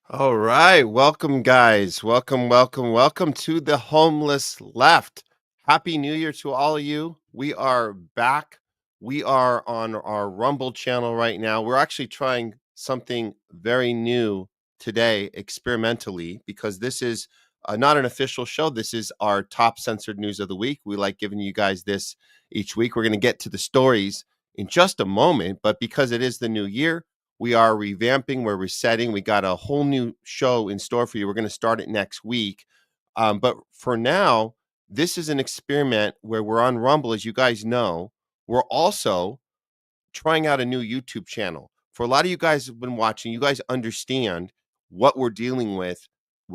All right. Welcome, guys. Welcome to the homeless left. Happy New Year to all of you. We are back. We are on our Rumble channel right now. We're actually trying something very new today, experimentally, because this is not an official show. This is our top censored news of the week. We like giving you guys this each week. We're going to get to the stories in just a moment, but because it is the new year, we are revamping, we're resetting. We got a whole new show in store for you. We're going to start it next week. But for now, this is an experiment where we're on Rumble, as you guys know. We're also trying out a new YouTube channel. For a lot of you guys who've been watching, you guys understand what we're dealing with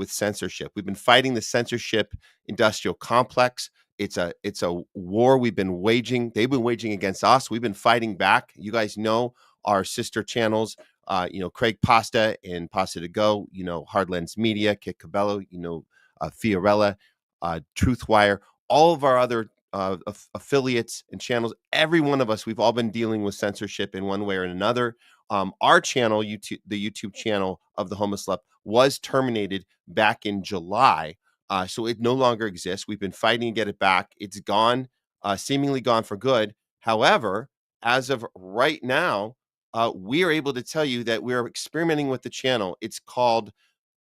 censorship. We've been fighting the censorship industrial complex. It's a war we've been waging. They've been waging against us. We've been fighting back. You guys know our sister channels, Craig Pasta and Pasta to Go, Hardlands Media, Kit Cabello, Fiorella, Truthwire, all of our other affiliates and channels. Every one of us, we've all been dealing with censorship in one way or another. Our channel, the YouTube channel of the Homeless Left, was terminated back in July. So it no longer exists. We've been fighting to get it back. It's gone, seemingly gone for good. However, as of right now, we are able to tell you that we're experimenting with the channel. It's called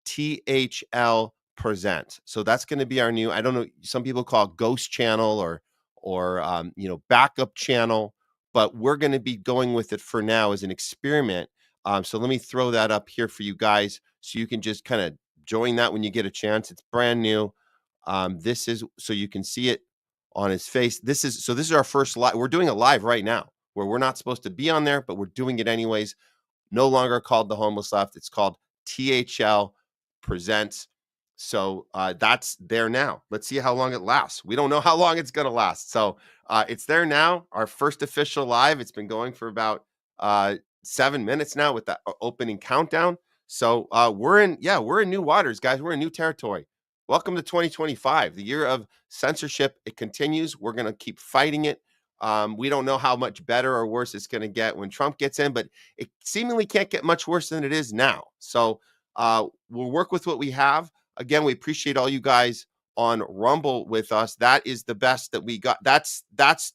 THL Present. So that's going to be our new, I don't know, some people call it ghost channel or backup channel, but we're going to be going with it for now as an experiment. So let me throw that up here for you guys so you can just kind of join that when you get a chance. It's brand new. This is so you can see it on his face. This is our first live. We're doing a live right now where we're not supposed to be on there, but we're doing it anyways. No longer called the Homeless Left. It's called THL Presents. So that's there now. Let's see how long it lasts. We don't know how long it's going to last. So it's there now. Our first official live. It's been going for about 7 minutes now with that opening countdown. So we're in new waters, guys. We're in new territory. Welcome to 2025, the year of censorship. It continues. We're going to keep fighting it. We don't know how much better or worse it's going to get when Trump gets in, but it seemingly can't get much worse than it is now. So we'll work with what we have. Again, we appreciate all you guys on Rumble with us. That is the best that we got. That's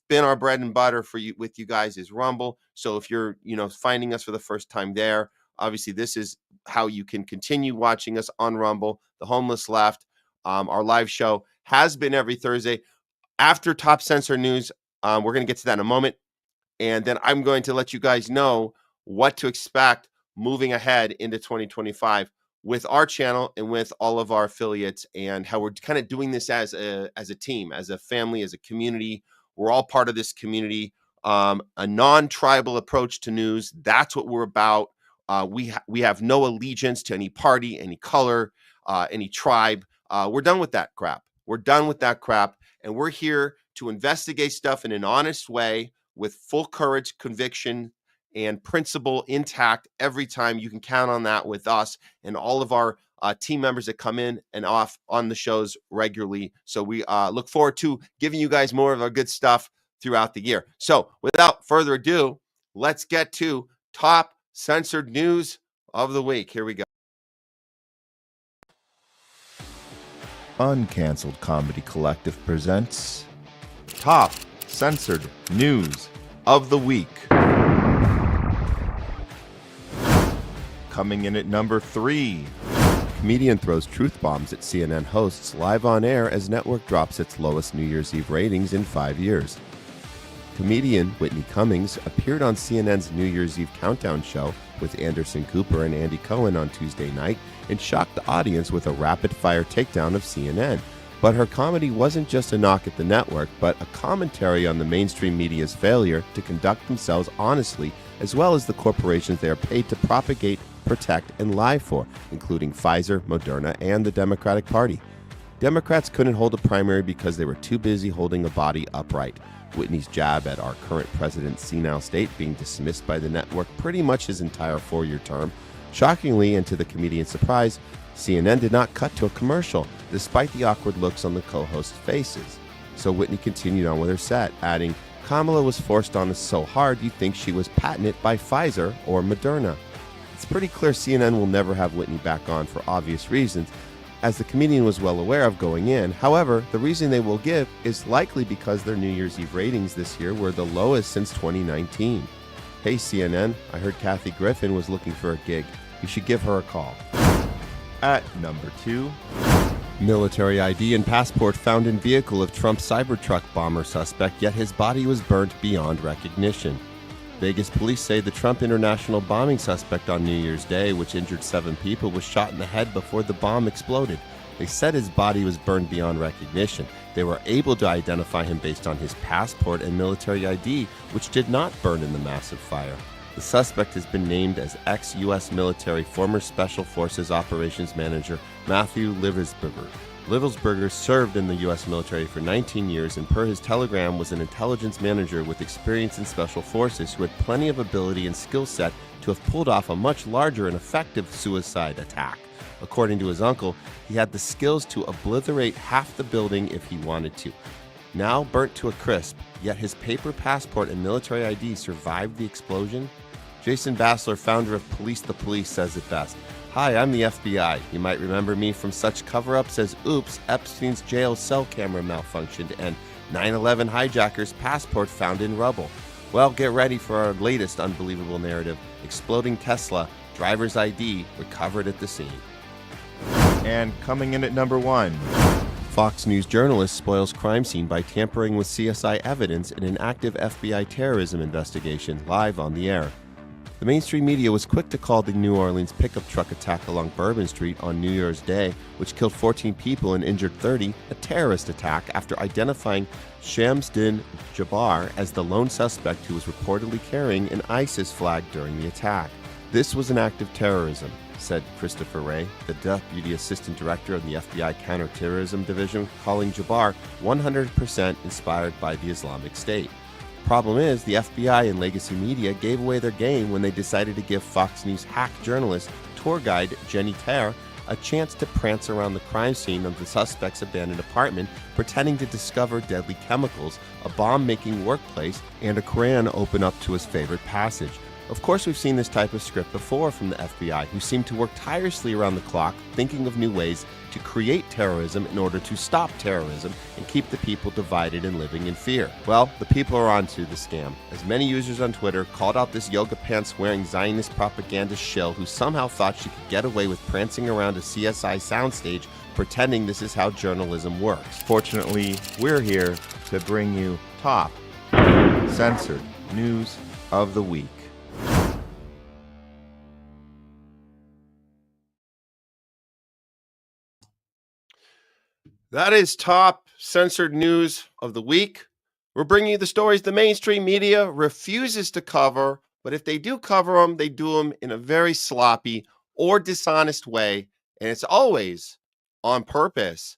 been our bread and butter for you with you guys is Rumble. So if you're finding us for the first time there, obviously this is how you can continue watching us on Rumble. The Homeless Left, our live show has been every Thursday after Top Censor News. We're going to get to that in a moment. And then I'm going to let you guys know what to expect moving ahead into 2025 with our channel and with all of our affiliates, and how we're kind of doing this as a team, as a family, as a community. We're all part of this community. A non-tribal approach to news. That's what we're about. We have no allegiance to any party, any color, any tribe. We're done with that crap. And we're here to investigate stuff in an honest way with full courage, conviction, and principle intact every time. You can count on that with us and all of our team members that come in and off on the shows regularly. So we look forward to giving you guys more of our good stuff throughout the year. So without further ado, let's get to top censored news of the week. Here we go. Uncanceled Comedy Collective presents Top Censored News of the Week. Coming in at number 3, comedian throws truth bombs at CNN hosts live on air as network drops its lowest New Year's Eve ratings in 5 years. Comedian Whitney Cummings appeared on CNN's New Year's Eve countdown show with Anderson Cooper and Andy Cohen on Tuesday night and shocked the audience with a rapid-fire takedown of CNN. But her comedy wasn't just a knock at the network, but a commentary on the mainstream media's failure to conduct themselves honestly, as well as the corporations they are paid to propagate, protect, and lie for, including Pfizer, Moderna, and the Democratic Party. Democrats couldn't hold a primary because they were too busy holding a body upright. Whitney's jab at our current president's senile state being dismissed by the network pretty much his entire 4-year term. Shockingly, and to the comedian's surprise, CNN did not cut to a commercial, despite the awkward looks on the co-hosts' faces. So Whitney continued on with her set, adding, "Kamala was forced on us so hard you'd think she was patented by Pfizer or Moderna." It's pretty clear CNN will never have Whitney back on for obvious reasons, as the comedian was well aware of going in. However, the reason they will give is likely because their New Year's Eve ratings this year were the lowest since 2019. Hey CNN, I heard Kathy Griffin was looking for a gig. You should give her a call. At number 2, Military ID and passport found in vehicle of Trump Cybertruck bomber suspect, yet his body was burnt beyond recognition. Vegas police say the Trump International bombing suspect on New Year's Day, which injured 7 people, was shot in the head before the bomb exploded. They said his body was burned beyond recognition. They were able to identify him based on his passport and military ID, which did not burn in the massive fire. The suspect has been named as ex-U.S. military former Special Forces Operations Manager Matthew Livelsberger. Livelsberger served in the U.S. military for 19 years and per his telegram was an intelligence manager with experience in special forces who had plenty of ability and skill set to have pulled off a much larger and effective suicide attack. According to his uncle, he had the skills to obliterate half the building if he wanted to. Now burnt to a crisp, yet his paper passport and military ID survived the explosion? Jason Bassler, founder of Police the Police, says it best. Hi, I'm the FBI. You might remember me from such cover-ups as Oops, Epstein's jail cell camera malfunctioned, and 9/11 hijackers' passport found in rubble. Well, get ready for our latest unbelievable narrative, Exploding Tesla, driver's ID recovered at the scene. and coming in at number 1, Fox News journalist spoils crime scene by tampering with CSI evidence in an active FBI terrorism investigation, live on the air. The mainstream media was quick to call the New Orleans pickup truck attack along Bourbon Street on New Year's Day, which killed 14 people and injured 30, a terrorist attack after identifying Shamsdin Jabbar as the lone suspect who was reportedly carrying an ISIS flag during the attack. This was an act of terrorism, said Christopher Wray, the Deputy Assistant Director of the FBI Counterterrorism Division, calling Jabbar 100% inspired by the Islamic State. Problem is, the FBI and legacy media gave away their game when they decided to give Fox News hack journalist, tour guide Jenny Terre a chance to prance around the crime scene of the suspect's abandoned apartment, pretending to discover deadly chemicals, a bomb-making workplace, and a Quran open up to his favorite passage. Of course, we've seen this type of script before from the FBI, who seem to work tirelessly around the clock, thinking of new ways to create terrorism in order to stop terrorism and keep the people divided and living in fear. Well, the people are onto the scam, as many users on Twitter called out this yoga pants-wearing Zionist propaganda shill who somehow thought she could get away with prancing around a CSI soundstage pretending this is how journalism works. Fortunately, we're here to bring you top censored news of the week. That is top censored news of the week. We're bringing you the stories the mainstream media refuses to cover, but if they do cover them, they do them in a very sloppy or dishonest way, and it's always on purpose.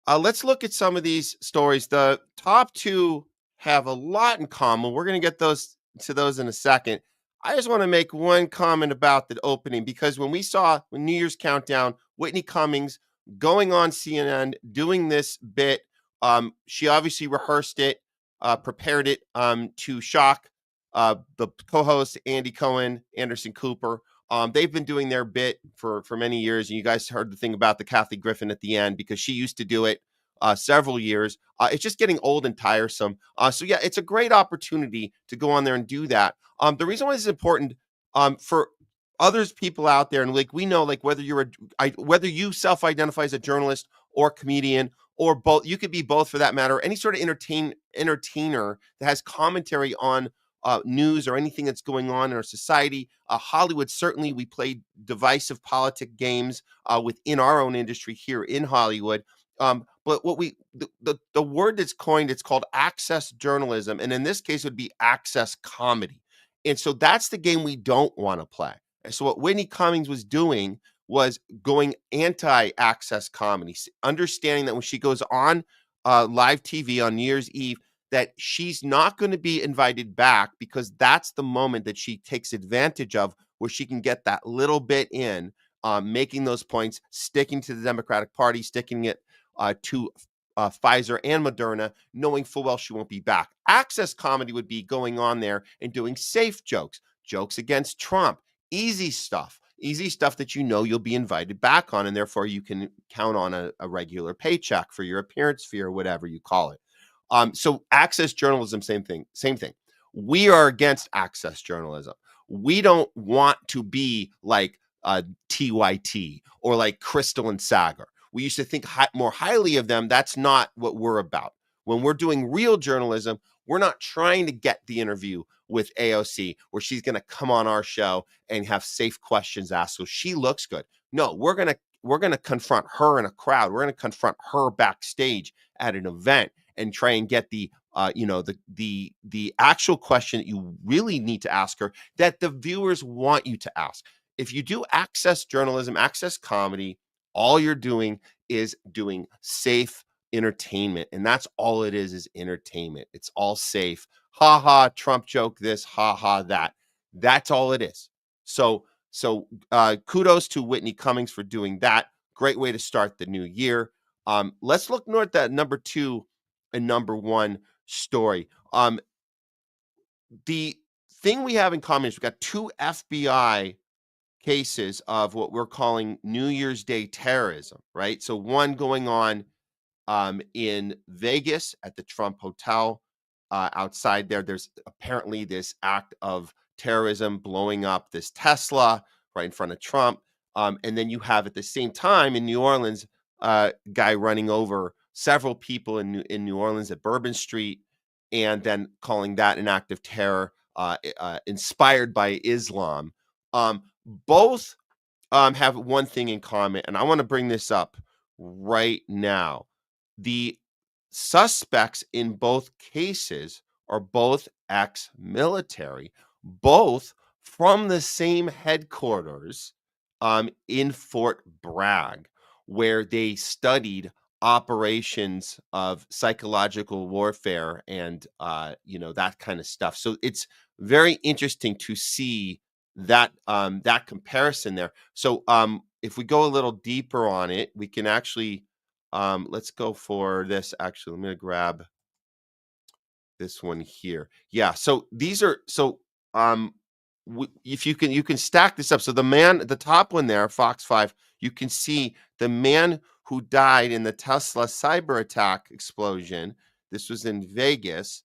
Let's look at some of these stories. The top 2 have a lot in common. We're going to get to those in a second. I just want to make one comment about the opening, because when we saw New Year's Countdown, Whitney Cummings going on CNN, doing this bit, she obviously rehearsed it, prepared it to shock the co-host Andy Cohen, Anderson Cooper. They've been doing their bit for many years, and you guys heard the thing about the Kathy Griffin at the end, because she used to do it several years. It's just getting old and tiresome. So yeah, it's a great opportunity to go on there and do that. The reason why this is important for others, people out there, and like we know, like whether whether you self-identify as a journalist or comedian or both, you could be both for that matter. Any sort of entertainer that has commentary on news or anything that's going on in our society. Hollywood, certainly, we play divisive politic games within our own industry here in Hollywood. But what the word that's coined, it's called access journalism, and in this case, it would be access comedy. And so that's the game we don't want to play. And so what Whitney Cummings was doing was going anti-access comedy, understanding that when she goes on live TV on New Year's Eve, that she's not going to be invited back, because that's the moment that she takes advantage of, where she can get that little bit in, making those points, sticking to the Democratic Party, sticking it to Pfizer and Moderna, knowing full well she won't be back. Access comedy would be going on there and doing safe jokes against Trump, Easy stuff that you know you'll be invited back on, and therefore you can count on a regular paycheck for your appearance fee or whatever you call it. So access journalism, same thing. We are against access journalism. We don't want to be like TYT or like Crystal and Sagar. We used to think more highly of them. That's not what we're about. When we're doing real journalism, we're not trying to get the interview with AOC where she's going to come on our show and have safe questions asked so she looks good. No, we're going to confront her in a crowd. We're going to confront her backstage at an event and try and get the actual question that you really need to ask her that the viewers want you to ask. If you do access journalism, access comedy, all you're doing is doing safe entertainment, and that's all it is entertainment. It's all safe. Ha ha, Trump joke this, ha ha that. That's all it is. So kudos to Whitney Cummings for doing that. Great way to start the new year. Let's look north at number 2 and number 1 story. The thing we have in common is we've got 2 FBI cases of what we're calling New Year's Day terrorism, right? So one going on in Vegas at the Trump Hotel. Outside there, there's apparently this act of terrorism, blowing up this Tesla right in front of Trump. And then you have at the same time in New Orleans, guy running over several people in New Orleans at Bourbon Street, and then calling that an act of terror inspired by Islam. Both have one thing in common, and I want to bring this up right now. The suspects in both cases are both ex-military, both from the same headquarters in Fort Bragg, where they studied operations of psychological warfare and that kind of stuff. So it's very interesting to see that that comparison there. So if we go a little deeper on it, we can actually let's go for this. Actually, let me grab this one here. Yeah. So these are if you can stack this up. So the top one there, Fox 5, you can see the man who died in the Tesla cyber attack explosion. This was in Vegas.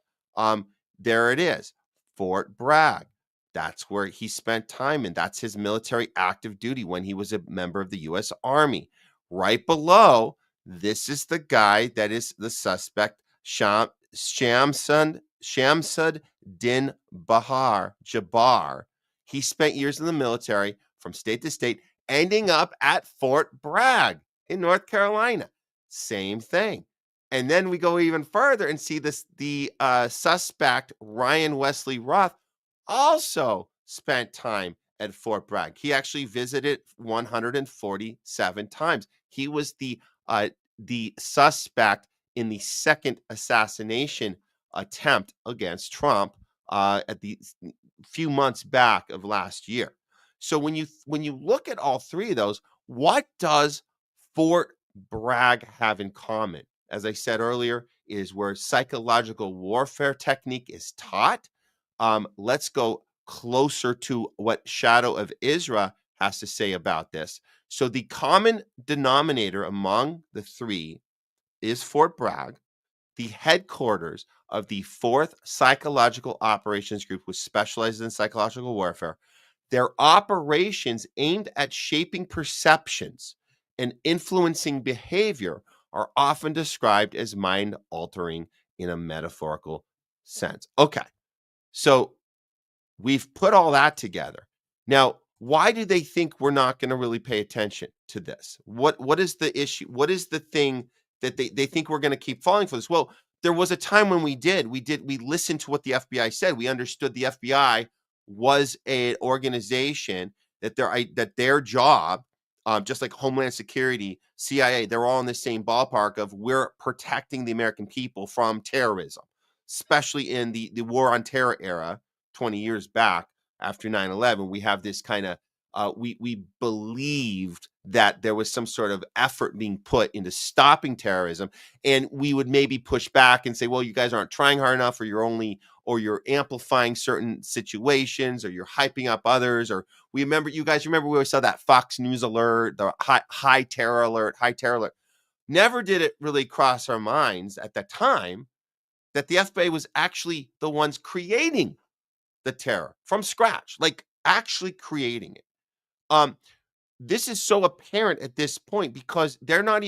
There it is, Fort Bragg. That's where he spent time, and that's his military active duty when he was a member of the U.S. Army. Right below, this is the guy that is the suspect, Shamsud Din Jabbar. He spent years in the military from state to state, ending up at Fort Bragg in North Carolina. Same thing. And then we go even further and see the suspect, Ryan Wesley Roth, also spent time at Fort Bragg. He actually visited 147 times. He was the suspect in the second assassination attempt against Trump at the few months back of last year. So when you look at all three of those, what does Fort Bragg have in common? As I said earlier, is where psychological warfare technique is taught. Let's go closer to what Shadow of Israel has to say about this. So the common denominator among the three is Fort Bragg, the headquarters of the 4th Psychological Operations Group, which specializes in psychological warfare. Their operations aimed at shaping perceptions and influencing behavior are often described as mind-altering in a metaphorical sense. Okay, so we've put all that together. Now, why do they think we're not going to really pay attention to this? What is the issue? What is the thing that they think we're going to keep falling for this? Well, there was a time when we listened to what the FBI said. We understood the FBI was an organization that their job, just like Homeland Security, CIA, they're all in the same ballpark of we're protecting the American people from terrorism, especially in the war on terror era 20 years back after 9/11. We have this kind of we believed that there was some sort of effort being put into stopping terrorism, and we would maybe push back and say, well, you guys aren't trying hard enough, or you're only or you're amplifying certain situations, or you're hyping up others. Or you guys remember we always saw that Fox News alert, the high terror alert, high terror alert. Never did it really cross our minds at that time that the FBI was actually the ones creating the terror from scratch, like actually creating it. This is so apparent at this point because they're not.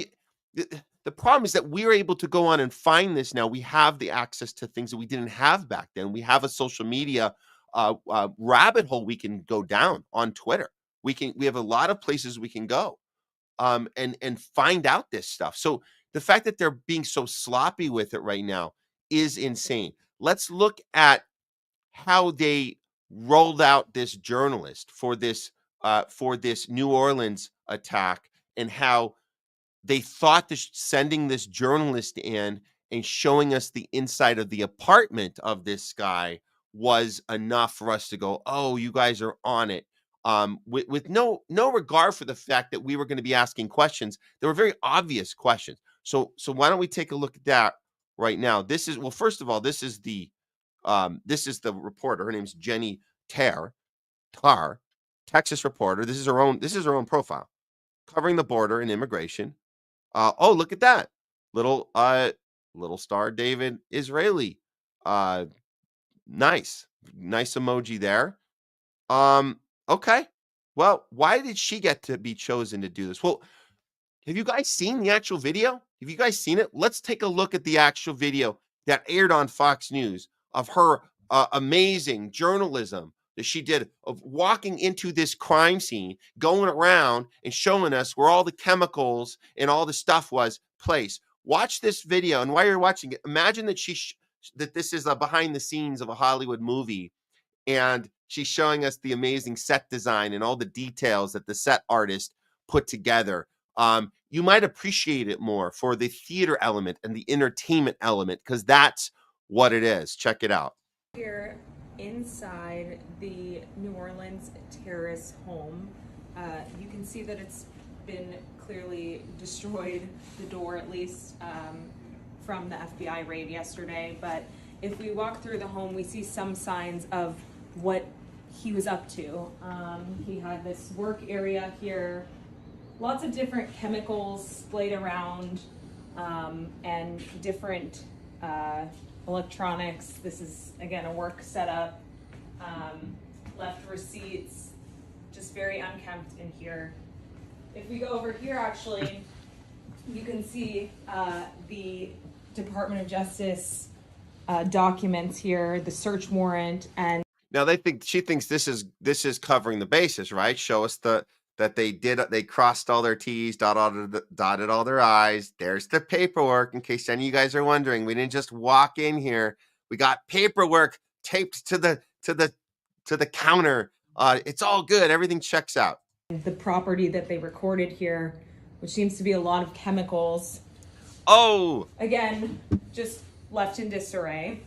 The problem is that we're able to go on and find this now. We have the access to things that we didn't have back then. We have a social media rabbit hole we can go down on Twitter. We have a lot of places we can go and find out this stuff. So the fact that they're being so sloppy with it right now is insane. Let's look at how they rolled out this journalist for this New Orleans attack, and how they thought sending this journalist in and showing us the inside of the apartment of this guy was enough for us to go, oh, you guys are on it. With no regard for the fact that we were going to be asking questions. They were very obvious questions. So why don't we take a look at that right now? First of all, this is the reporter. Her name's Jenny Tarr, Texas reporter. This is her own profile, covering the border and immigration. Oh, look at that little star David Israeli. Nice emoji there. Okay. Well, why did she get to be chosen to do this? Well, have you guys seen the actual video? Have you guys seen it? Let's take a look at the actual video that aired on Fox News of her amazing journalism that she did of walking into this crime scene, going around and showing us where all the chemicals and all the stuff was placed. Watch this video, and while you're watching it, imagine that that this is a behind the scenes of a Hollywood movie, and she's showing us the amazing set design and all the details that the set artist put together. You might appreciate it more for the theater element and the entertainment element, because that's what it is. Check it out. Here inside the New Orleans terrorist home, you can see that it's been clearly destroyed, the door at least, from the FBI raid yesterday. But if we walk through the home, we see some signs of what he was up to. He had this work area here, lots of different chemicals splayed around, and different electronics. This is, again, a work setup. Left receipts, just very unkempt in here. If we go over here, actually, you can see the Department of Justice documents here, the search warrant. And now she thinks this is covering the bases, right? Show us that they crossed all their T's, dotted all their I's. There's the paperwork, in case any of you guys are wondering. We didn't just walk in here. We got paperwork taped to the counter. It's all good. Everything checks out. The property that they recorded here, which seems to be a lot of chemicals. Oh! Again, just left in disarray.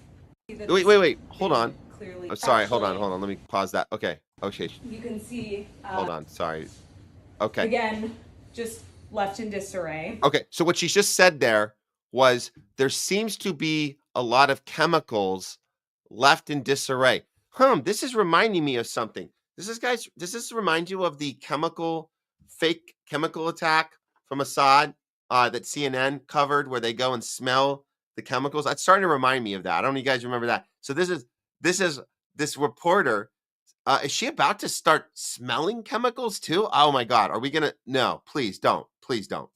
Wait. Hold on. Clearly. I'm sorry. Hold on. Let me pause that. Okay. You can see. Hold on. Sorry. Okay. Again, just left in disarray. Okay. So what she just said there was there seems to be a lot of chemicals left in disarray. This is reminding me of something. Does this remind you of the fake chemical attack from Assad that CNN covered, where they go and smell the chemicals? That's starting to remind me of that. I don't know if you guys remember that. So this is this reporter. Is she about to start smelling chemicals too? Oh my God. Are we gonna? No, please don't. Please don't.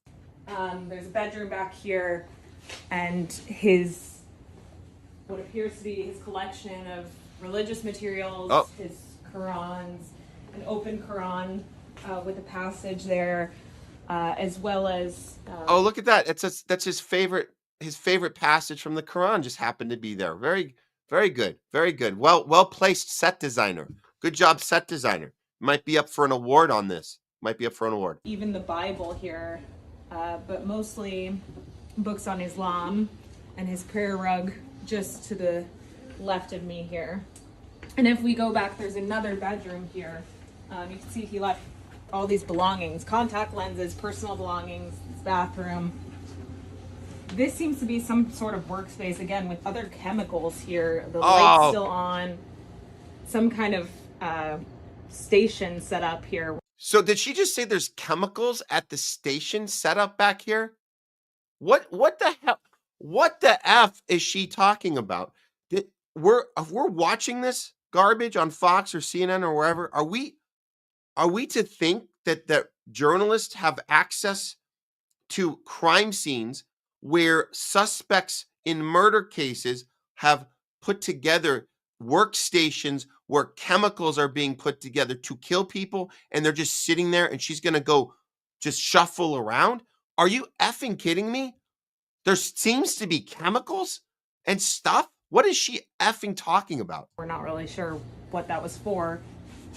There's a bedroom back here, and what appears to be his collection of religious materials, his Qurans, an open Quran with a passage there, as well as. Oh, look at that! That's his favorite passage from the Quran just happened to be there. Very, very good. Very good. Well placed set designer. Good job, set designer. Might be up for an award on this. Even the Bible here, but mostly books on Islam, and his prayer rug just to the left of me here. And if we go back, there's another bedroom here. You can see he left all these belongings, contact lenses, personal belongings, his bathroom. This seems to be some sort of workspace, again, with other chemicals here. The light's Oh, still on. Some kind of station set up here. so did she just say there's chemicals at the station set up back here? What the hell? What the F is she talking about? If we're watching this garbage on Fox or CNN or wherever, are we to think that journalists have access to crime scenes where suspects in murder cases have put together workstations where chemicals are being put together to kill people, and they're just sitting there and she's going to go just shuffle around? Are you effing kidding me? There seems to be chemicals and stuff. What is she effing talking about? We're not really sure what that was for.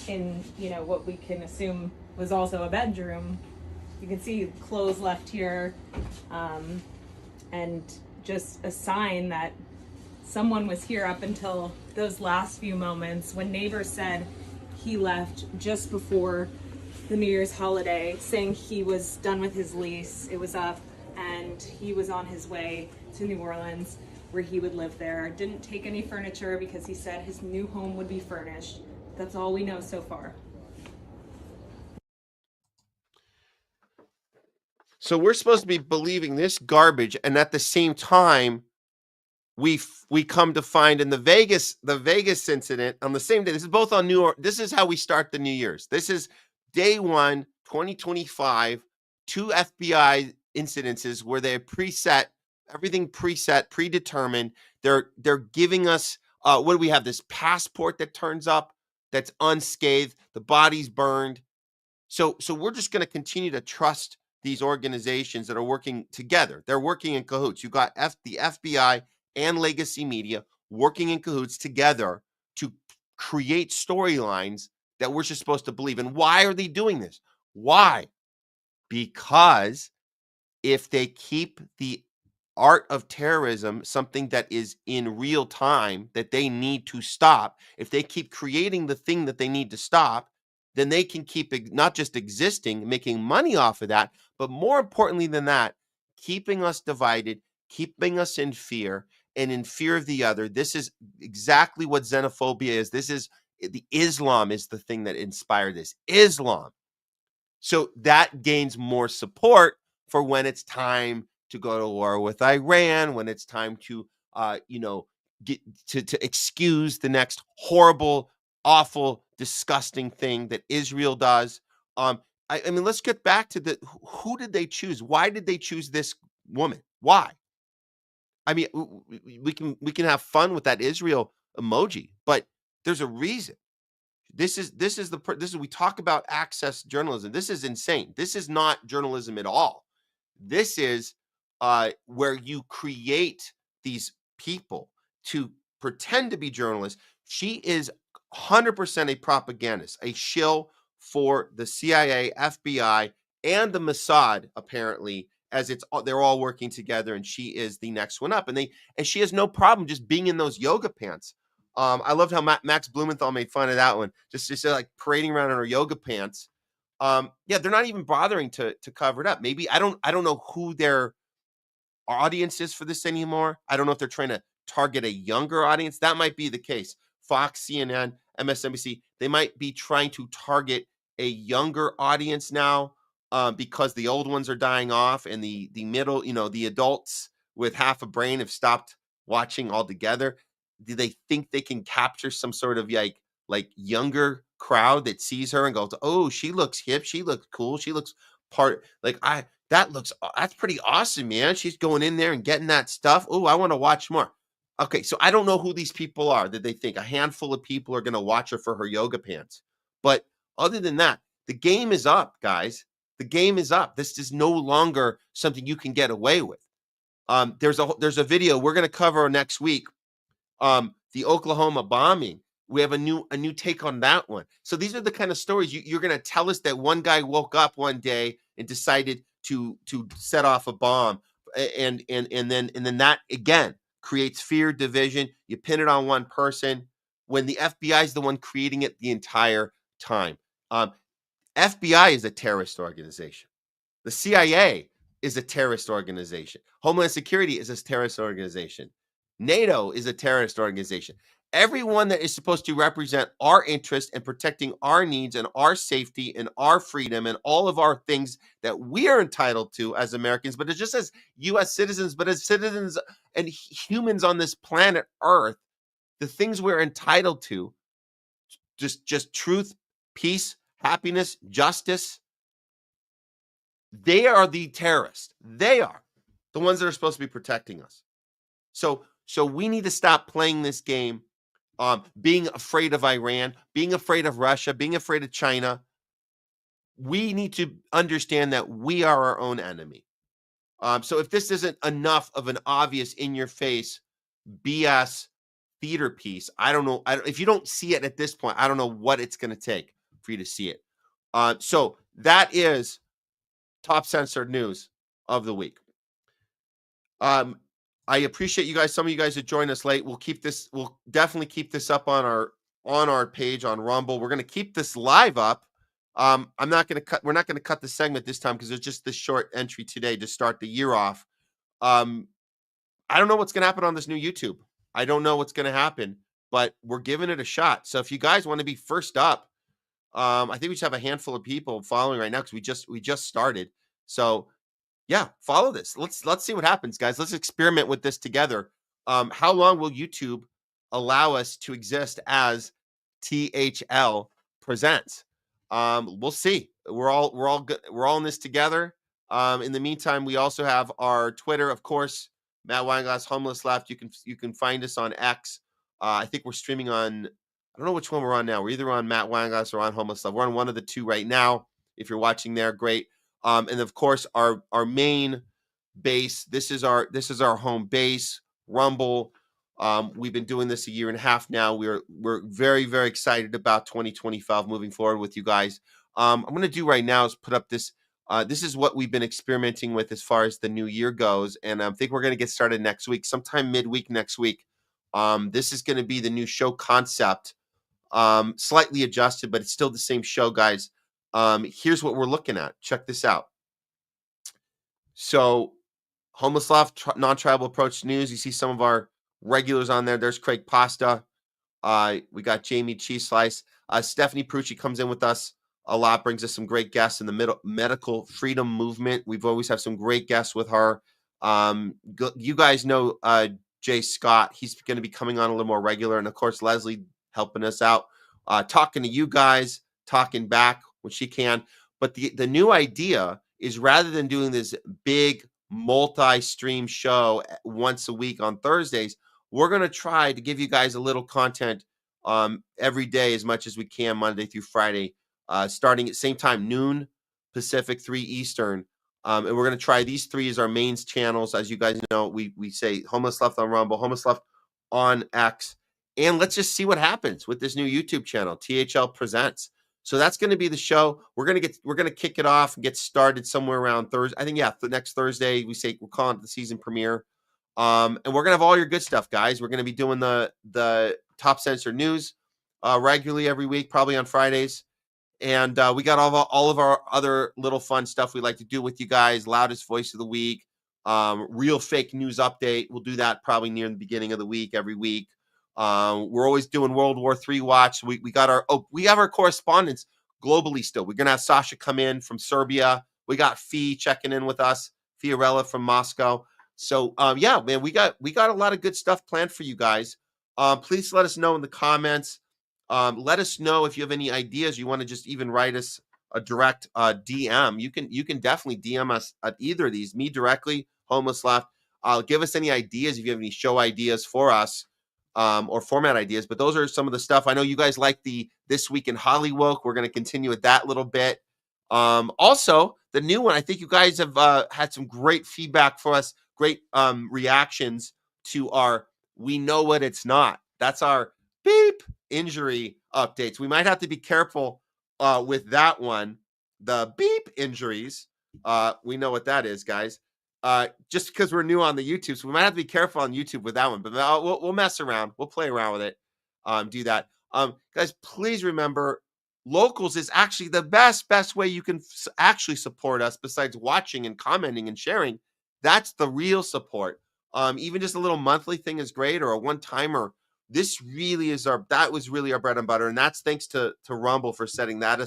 In, you know, what we can assume was also a bedroom. You can see clothes left here, and just a sign that someone was here up until those last few moments when neighbors said he left just before the New Year's holiday, saying he was done with his lease, it was up, and he was on his way to New Orleans where he would live there. Didn't take any furniture because he said his new home would be furnished. That's all we know so far. So we're supposed to be believing this garbage, and at the same time, we come to find in the Vegas incident on the same day. This is both on New York. This is how we start the New Year's. This is day 1, 2025. 2 FBI incidences where they preset everything, predetermined. They're giving us what do we have? This passport that turns up that's unscathed. The body's burned. So we're just going to continue to trust these organizations that are working together. They're working in cahoots. You got the FBI and legacy media working in cahoots together to create storylines that we're just supposed to believe. And why are they doing this? Why? Because if they keep the art of terrorism something that is in real time that they need to stop, if they keep creating the thing that they need to stop, then they can keep not just existing, making money off of that, but more importantly than that, keeping us divided, keeping us in fear and in fear of the other. This is exactly what xenophobia is. This is the Islam is the thing that inspired this. Islam. So that gains more support for when it's time to go to war with Iran, when it's time to, get to excuse the next horrible, awful, disgusting thing that Israel does. I mean, let's get back to who did they choose? Why did they choose this woman? Why? I mean, we can have fun with that Israel emoji, but there's a reason. This is we talk about access journalism. This is insane. This is not journalism at all. This is where you create these people to pretend to be journalists. She is 100% a propagandist, a shill for the CIA, FBI, and the Mossad, apparently, as they're all working together, and she is the next one up. And she has no problem just being in those yoga pants. I loved how Max Blumenthal made fun of that one, just like parading around in her yoga pants. Yeah, they're not even bothering to cover it up. Maybe I don't know who their audience is for this anymore. I don't know if they're trying to target a younger audience. That might be the case. Fox, CNN, MSNBC, they might be trying to target a younger audience now because the old ones are dying off, and the middle, the adults with half a brain have stopped watching altogether. Do they think they can capture some sort of like younger crowd that sees her and goes, "Oh, she looks hip, she looks cool, she looks that's pretty awesome, man. She's going in there and getting that stuff. Oh, I want to watch more." Okay, so I don't know who these people are that they think a handful of people are going to watch her for her yoga pants. But other than that, the game is up, guys. The game is up. This is no longer something you can get away with. There's a video we're going to cover next week. The Oklahoma bombing. We have a new take on that one. So these are the kind of stories you're going to tell us that one guy woke up one day and decided to set off a bomb, and then that again creates fear, division. You pin it on one person when the FBI is the one creating it the entire time. FBI is a terrorist organization. The CIA is a terrorist organization. Homeland Security is a terrorist organization. NATO is a terrorist organization. Everyone that is supposed to represent our interest in protecting our needs and our safety and our freedom and all of our things that we are entitled to as Americans, but it's just as U.S. citizens, but as citizens and humans on this planet Earth, the things we're entitled to, just truth, peace, happiness, justice, they are the terrorists. They are the ones that are supposed to be protecting us. So we need to stop playing this game, being afraid of Iran, being afraid of Russia, being afraid of China. We need to understand that we are our own enemy. So if this isn't enough of an obvious in-your-face BS theater piece, I don't know. If you don't see it at this point, I don't know what it's going to take for you to see it. So that is top censored news of the week. I appreciate you guys. Some of you guys that joined us late. We'll definitely keep this up on our page on Rumble. We're going to keep this live up. We're not going to cut the segment this time because it's just this short entry today to start the year off. I don't know what's going to happen on this new YouTube. I don't know what's going to happen, but we're giving it a shot. So if you guys want to be first up, I think we just have a handful of people following right now because we just started. So yeah, follow this. Let's see what happens, guys. Let's experiment with this together. How long will YouTube allow us to exist as THL Presents? We'll see. We're all good. We're all in this together. In the meantime, we also have our Twitter, of course, Matt Weinglass, Homeless Left. You can find us on X. I think we're streaming on. I don't know which one we're on now. We're either on Matt Weinglass or on Homeless Left. We're on one of the two right now. If you're watching there, great. And of course, our main base. This is our home base, Rumble. We've been doing this a year and a half now. We're very, very excited about 2025 moving forward with you guys. I'm going to do right now is put up this. This is what we've been experimenting with as far as the new year goes, and I think we're going to get started next week, sometime midweek next week. This is going to be the new show concept, slightly adjusted, but it's still the same show, guys. Here's what we're looking at. Check this out. So, Homeless Left, non-tribal approach news. You see some of our regulars on there. There's Craig Pasta. We got Jamie Cheese Slice. Stephanie Pierucci comes in with us a lot, brings us some great guests in the medical freedom movement. We've always have some great guests with her. You guys know Jay Scott. He's going to be coming on a little more regular. And of course, Leslie helping us out, talking to you guys, talking back when she can. But the new idea is rather than doing this big multi-stream show once a week on Thursdays, we're going to try to give you guys a little content every day as much as we can, Monday through Friday, starting at same time, noon Pacific, 3 Eastern. And we're going to try these three as our main channels. As you guys know, we say Homeless Left on Rumble, Homeless Left on X. And let's just see what happens with this new YouTube channel, THL Presents. So that's going to be the show. We're going to kick it off and get started somewhere around Thursday. I think, next Thursday, we're calling it the season premiere. And we're going to have all your good stuff, guys. We're going to be doing the top censored news regularly every week, probably on Fridays. And we got all of our other little fun stuff we like to do with you guys. Loudest voice of the week, real fake news update. We'll do that probably near the beginning of the week every week. We're always doing World War III watch. We have our correspondents globally still. We're gonna have Sasha come in from Serbia. We got Fee checking in with us, Fiorella from Moscow. So yeah, man, we got a lot of good stuff planned for you guys. Please let us know in the comments. Let us know if you have any ideas. You want to just even write us a direct DM. You can definitely DM us at either of these, me directly, Homeless Left. Give us any ideas if you have any show ideas for us. Or format ideas, but those are some of the stuff. I know you guys like the This Week in Hollywood. We're going to continue with that little bit. Also, the new one, I think you guys have had some great feedback for us, great reactions to our We Know What It's Not. That's our beep injury updates. We might have to be careful with that one. The beep injuries, we know what that is, guys. Just because we're new on the YouTube, so we might have to be careful on YouTube with that one, but we'll mess around. We'll play around with it. Do that. Guys, please remember, locals is actually the best way you can actually support us besides watching and commenting and sharing. That's the real support. Even just a little monthly thing is great, or a one-timer. This really is that was really our bread and butter, and that's thanks to Rumble for setting that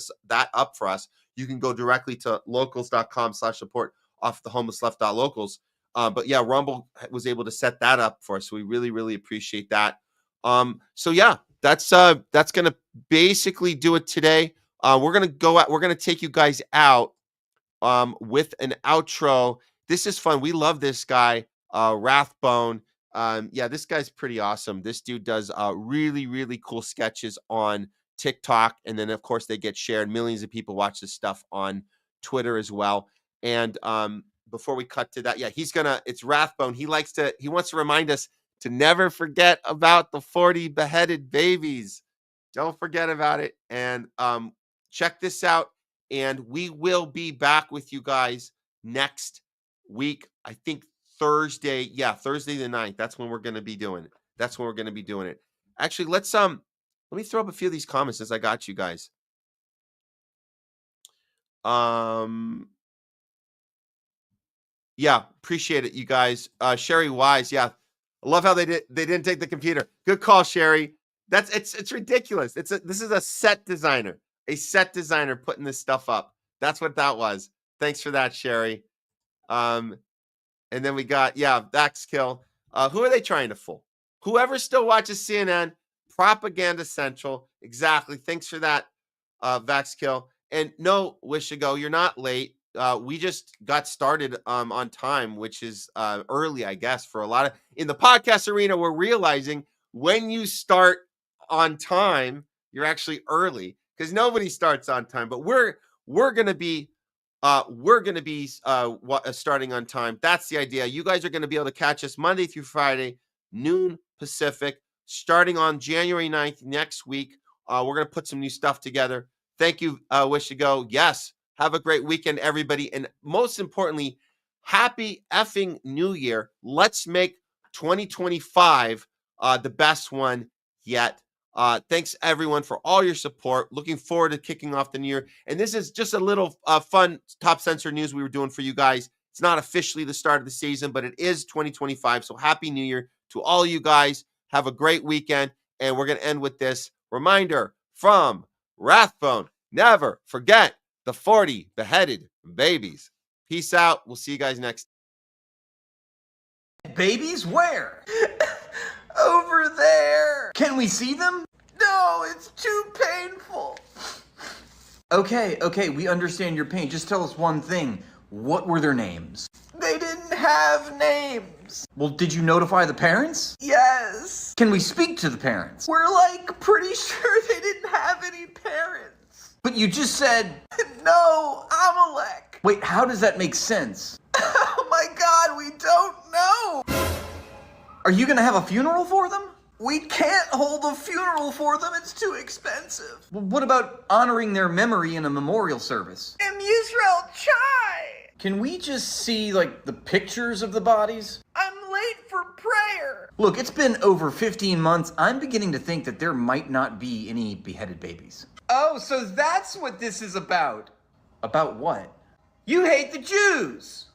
up for us. You can go directly to locals.com/support off the homelessleft.locals. But yeah, Rumble was able to set that up for us, so we really appreciate that. So yeah, that's gonna basically do it today. We're gonna take you guys out with an outro. This is fun. We love this guy, Rathbone. Yeah, this guy's pretty awesome. This dude does really cool sketches on TikTok, and then of course they get shared. Millions of people watch this stuff on Twitter as well. And before we cut to that, yeah, it's Rathbone. He wants to remind us to never forget about the 40 beheaded babies. Don't forget about it. And check this out. And we will be back with you guys next week. I think Thursday. Yeah, Thursday the 9th. That's when we're going to be doing it. Actually, let me throw up a few of these comments as I got you guys. Yeah, appreciate it, you guys. Sherry Wise, yeah. I love how they didn't take the computer. Good call, Sherry. It's ridiculous. This is a set designer putting this stuff up. That's what that was. Thanks for that, Sherry. And then we got, Vaxkill. Who are they trying to fool? Whoever still watches CNN, Propaganda Central. Exactly. Thanks for that, Vaxkill. And no, Wishigo, you're not late. We just got started on time, which is early, I guess, for a lot of in the podcast arena. We're realizing when you start on time, you're actually early because nobody starts on time. But we're gonna be starting on time. That's the idea. You guys are gonna be able to catch us Monday through Friday, noon Pacific, starting on January 9th next week. We're gonna put some new stuff together. Thank you, Wishigo. Yes. Have a great weekend, everybody. And most importantly, happy effing New Year. Let's make 2025 the best one yet. Thanks, everyone, for all your support. Looking forward to kicking off the new year. And this is just a little fun top censor news we were doing for you guys. It's not officially the start of the season, but it is 2025. So happy New Year to all you guys. Have a great weekend. And we're going to end with this reminder from Rathbone. Never forget the 40 beheaded babies. Peace out. We'll see you guys next. Babies? Where? Over there. Can we see them? No, it's too painful. Okay, we understand your pain. Just tell us one thing. What were their names? They didn't have names. Well, did you notify the parents? Yes. Can we speak to the parents? We're pretty sure they didn't have any parents. But you just said, no, Amalek. Wait, how does that make sense? Oh my God, we don't know. Are you gonna have a funeral for them? We can't hold a funeral for them, it's too expensive. Well, what about honoring their memory in a memorial service? Im Yisrael Chai. Can we just see, the pictures of the bodies? I'm late for prayer. Look, it's been over 15 months. I'm beginning to think that there might not be any beheaded babies. Oh, so that's what this is about. About what? You hate the Jews.